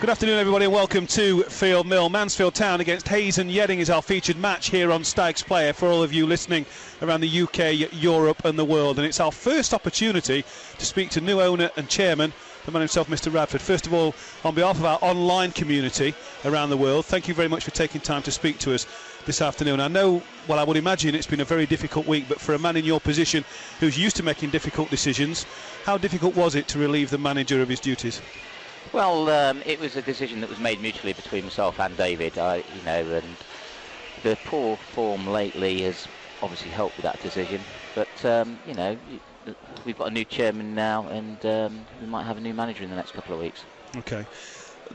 Good afternoon, everybody, and welcome to Field Mill. Mansfield Town against Hayes and Yedding is our featured match here on Stags Player for all of you listening around the UK, Europe and the world. And it's our first opportunity to speak to new owner and chairman, the man himself, Mr. Radford. First of all, on behalf of our online community around the world, thank you very much for taking time to speak to us this afternoon. I know, well, I would imagine it's been a very difficult week, but for a man in your position who's used to making difficult decisions, how difficult was it to relieve the manager of his duties? Well, it was a decision that was made mutually between myself and David, and the poor form lately has obviously helped with that decision. But, we've got a new chairman now, and we might have a new manager in the next couple of weeks. Okay.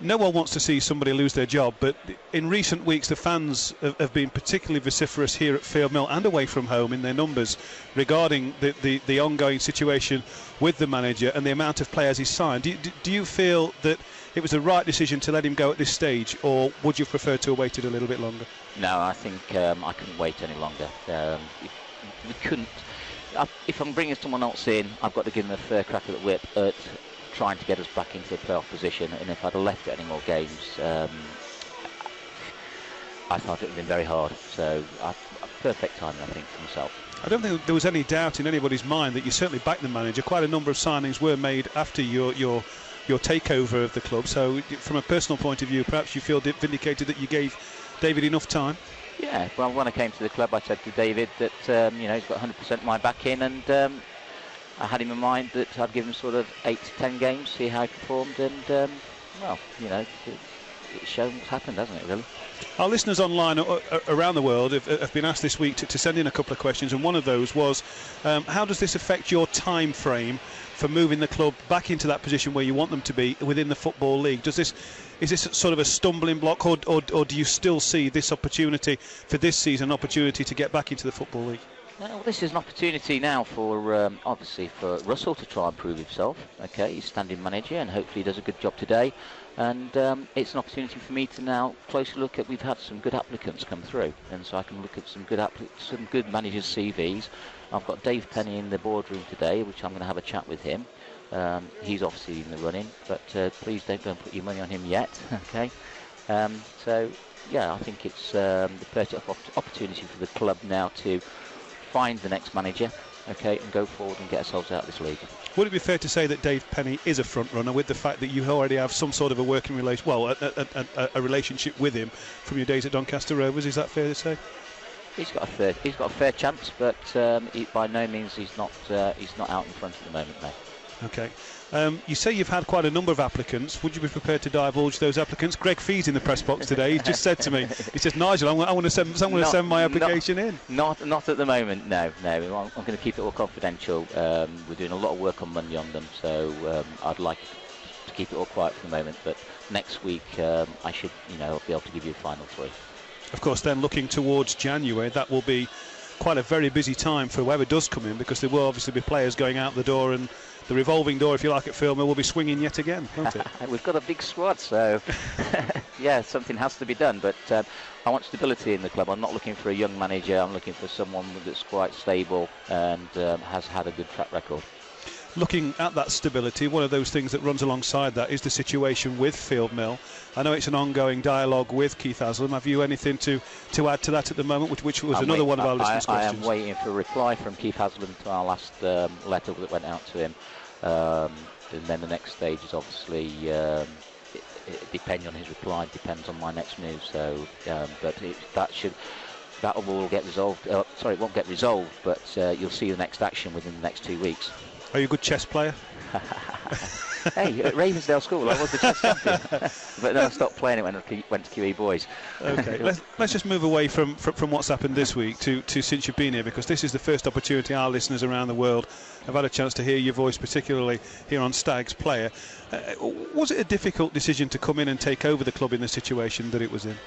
No one wants to see somebody lose their job, but in recent weeks the fans have been particularly vociferous here at Field Mill and away from home in their numbers regarding the ongoing situation with the manager and the amount of players he's signed. Do you feel that it was the right decision to let him go at this stage, or would you prefer to have waited a little bit longer? No, I think I couldn't wait any longer. We couldn't. If I'm bringing someone else in, I've got to give him a fair crack at the whip at trying to get us back into a playoff position, and if I'd have left it any more games, I thought it would have been very hard. So perfect timing, I think, for myself. I don't think there was any doubt in anybody's mind that you certainly backed the manager. Quite a number of signings were made after your takeover of the club, so from a personal point of view, perhaps you feel vindicated that you gave David enough time? Yeah, well, when I came to the club, I said to David that he's got 100% my back in, and I had him in mind that I'd give him sort of 8 to 10 games, see how he performed, and it's shown what's happened, hasn't it, really? Our listeners online around the world have been asked this week to send in a couple of questions, and one of those was, how does this affect your time frame for moving the club back into that position where you want them to be within the Football League? Is this sort of a stumbling block, or do you still see this opportunity for this season, an opportunity to get back into the Football League? Well, this is an opportunity now for, obviously, for Russell to try and prove himself. Okay, he's standing manager, and hopefully he does a good job today. And it's an opportunity for me to now closely look at. We've had some good applicants come through, and so I can look at some good managers' CVs. I've got Dave Penny in the boardroom today, which I'm going to have a chat with him. He's obviously in the running, but please don't go and put your money on him yet. Okay, so yeah, I think it's the perfect opportunity for the club now to find the next manager, okay, and go forward and get ourselves out of this league. Would it be fair to say that Dave Penny is a front runner, with the fact that you already have some sort of a working relation, well, a relationship with him from your days at Doncaster Rovers? Is that fair to say? He's got a fair chance, but by no means he's not out in front at the moment, no. Okay. You say you've had quite a number of applicants. Would you be prepared to divulge those applicants? Greg Fee's in the press box today. He's just said to me, he says, Nigel, I want to send my application in. Not at the moment, no. I'm going to keep it all confidential. We're doing a lot of work on Monday on them, so I'd like to keep it all quiet for the moment. But next week, I should, be able to give you a final 3. Of course, then looking towards January, that will be quite a very busy time for whoever does come in, because there will obviously be players going out the door, and the revolving door, if you like, at Field Mill will be swinging yet again, won't it? We've got a big squad, so yeah, something has to be done. But I want stability in the club. I'm not looking for a young manager. I'm looking for someone that's quite stable and has had a good track record. Looking at that stability, one of those things that runs alongside that is the situation with Field Mill. I know it's an ongoing dialogue with Keith Haslam. Have you anything to add to that at the moment, which was another one of our listeners' questions? I am waiting for a reply from Keith Haslam to our last letter that went out to him. And then the next stage is obviously, it depending on his reply, depends on my next move. So, but that will all get resolved. Sorry, it won't get resolved, but you'll see the next action within the next 2 weeks. Are you a good chess player? Hey, at Ravensdale School, I was the chess champion. But then I stopped playing it when I went to QE Boys. OK, let's just move away from what's happened this week to since you've been here, because this is the first opportunity our listeners around the world have had a chance to hear your voice, particularly here on Stags Player. Was it a difficult decision to come in and take over the club in the situation that it was in?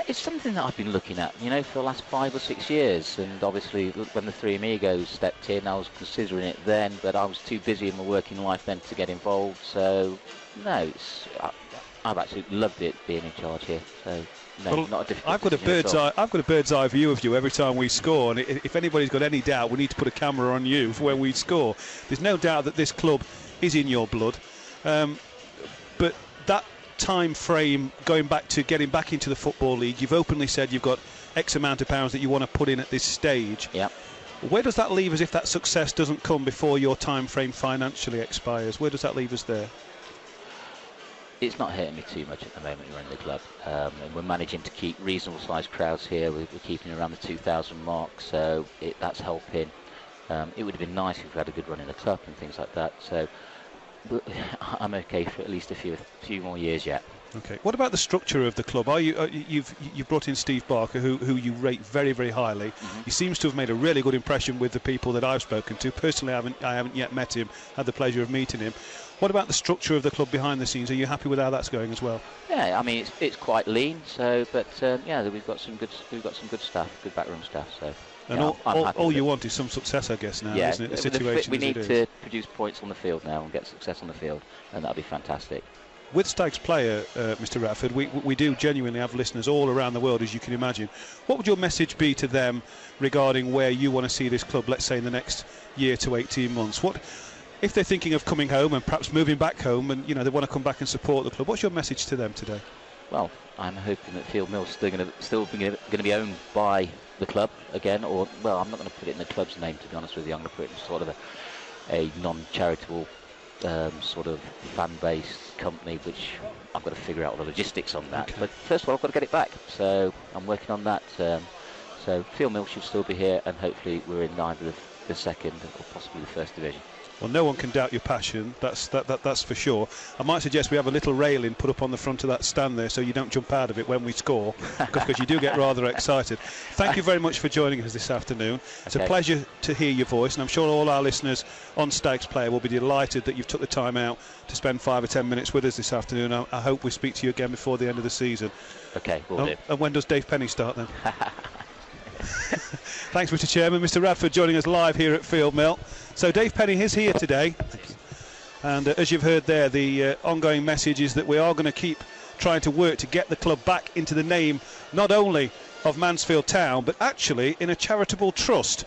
It's something that I've been looking at, for the last 5 or 6 years. And obviously, when the 3 amigos stepped in, I was considering it then, but I was too busy in my working life then to get involved. So, no, I've actually loved it being in charge here. So, no, well, not a difficult. I've got a bird's eye view of you every time we score, and if anybody's got any doubt, we need to put a camera on you for when we score. There's no doubt that this club is in your blood. But that time frame, going back to getting back into the Football League, you've openly said you've got X amount of pounds that you want to put in at this stage. Yeah. Where does that leave us if that success doesn't come before your time frame financially expires? Where does that leave us there? It's not hurting me too much at the moment. We're in the club, and we're managing to keep reasonable sized crowds here. We're keeping around the 2,000 mark, so that's helping. It would have been nice if we had a good run in the club and things like that. So I'm okay for at least a few more years yet. Okay. What about the structure of the club? You've brought in Steve Barker, who you rate very, very highly. He seems to have made a really good impression with the people that I've spoken to. Personally, I haven't yet met him. Had the pleasure of meeting him. What about the structure of the club behind the scenes? Are you happy with how that's going as well? Yeah, I mean it's quite lean. So, but yeah, we've got some good staff, good backroom staff. So. And yeah, all you want is some success, I guess, now, isn't it? The situation we need to produce points on the field now and get success on the field, and that'll be fantastic. With Stags Player, Mr. Radford, we do genuinely have listeners all around the world, as you can imagine. What would your message be to them regarding where you want to see this club, let's say, in the next year to 18 months? What, if they're thinking of coming home and perhaps moving back home and they want to come back and support the club, what's your message to them today? Well, I'm hoping that Field Mill's still going to be owned by the club again, or, well, I'm not going to put it in the club's name, to be honest with you. I'm going to put it in sort of a non-charitable sort of fan-based company, which I've got to figure out all the logistics on that. Okay. But first of all, I've got to get it back, so I'm working on that. So Field Mill should still be here, and hopefully we're in either the second or possibly the first division. Well, no one can doubt your passion, that's for sure. I might suggest we have a little railing put up on the front of that stand there so you don't jump out of it when we score, because you do get rather excited. Thank you very much for joining us this afternoon. It's a pleasure to hear your voice, and I'm sure all our listeners on Stags Player will be delighted that you've took the time out to spend 5 or 10 minutes with us this afternoon. I hope we speak to you again before the end of the season. OK, we'll do. And when does Dave Penny start then? Thanks, Mr. Chairman. Mr. Radford joining us live here at Field Mill. So Dave Penny is here today, and as you've heard there, the ongoing message is that we are going to keep trying to work to get the club back into the name not only of Mansfield Town, but actually in a charitable trust